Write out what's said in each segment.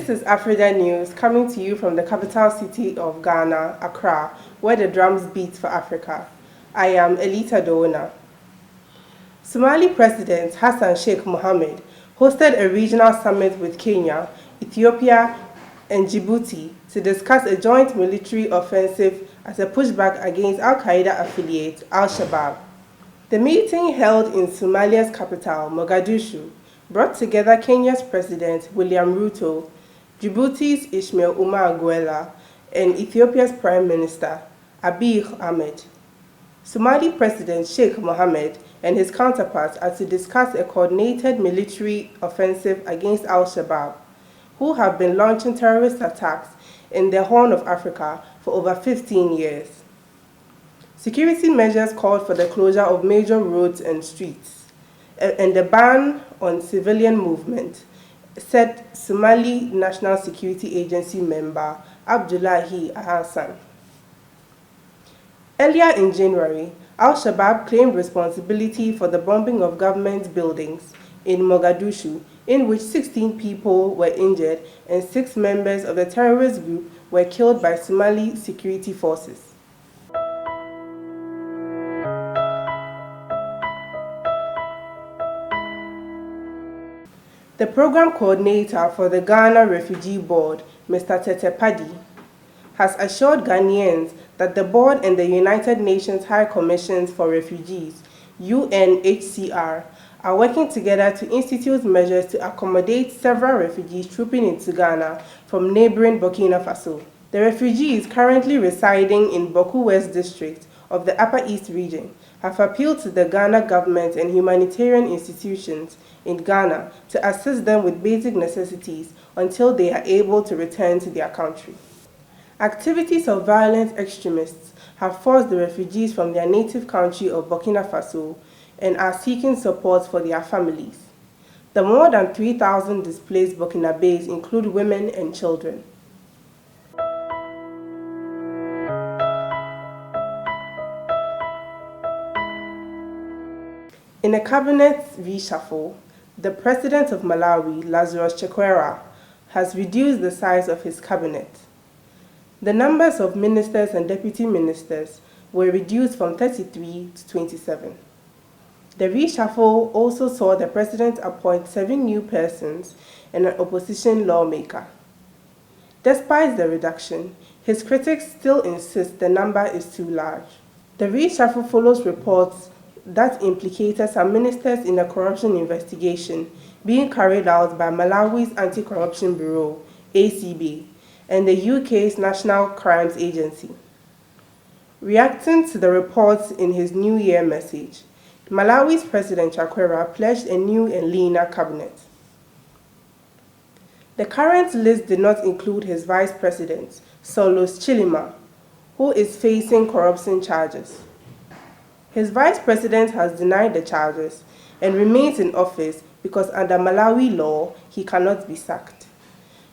This is AfridaNews coming to you from the capital city of Ghana, Accra, where the drums beat for Africa. I am Elita Doona. Somali President Hassan Sheikh Mohammed hosted a regional summit with Kenya, Ethiopia, and Djibouti to discuss a joint military offensive as a pushback against Al-Qaeda affiliate Al-Shabaab. The meeting, held in Somalia's capital, Mogadishu, brought together Kenya's President William Ruto, Djibouti's Ismail Omar Guelleh, and Ethiopia's Prime Minister Abiy Ahmed. Somali President Sheikh Mohammed and his counterparts are to discuss a coordinated military offensive against Al-Shabaab, who have been launching terrorist attacks in the Horn of Africa for over 15 years. Security measures called for the closure of major roads and streets and the ban on civilian movement, said Somali National Security Agency member Abdullahi Hassan. Earlier in January, Al-Shabaab claimed responsibility for the bombing of government buildings in Mogadishu, in which 16 people were injured and 6 members of the terrorist group were killed by Somali security forces. The program coordinator for the Ghana Refugee Board, Mr. Tete Paddy, has assured Ghanaians that the board and the United Nations High Commission for Refugees, UNHCR, are working together to institute measures to accommodate several refugees trooping into Ghana from neighboring Burkina Faso. The refugees currently residing in Boku West District of the Upper East region have appealed to the Ghana government and humanitarian institutions in Ghana to assist them with basic necessities until they are able to return to their country. Activities of violent extremists have forced the refugees from their native country of Burkina Faso and are seeking support for their families. The more than 3,000 displaced Burkinabés include women and children. In a cabinet reshuffle, the president of Malawi, Lazarus Chakwera, has reduced the size of his cabinet. The numbers of ministers and deputy ministers were reduced from 33 to 27. The reshuffle also saw the president appoint 7 new persons and an opposition lawmaker. Despite the reduction, his critics still insist the number is too large. The reshuffle follows reports that implicated some ministers in a corruption investigation being carried out by Malawi's Anti-Corruption Bureau, ACB, and the UK's National Crimes Agency. Reacting to the reports in his New Year message, Malawi's President Chakwera pledged a new and leaner cabinet. The current list did not include his vice president, Saulos Chilima, who is facing corruption charges. His vice president has denied the charges and remains in office because under Malawi law, he cannot be sacked.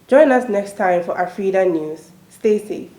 Join us next time for Afrida News. Stay safe.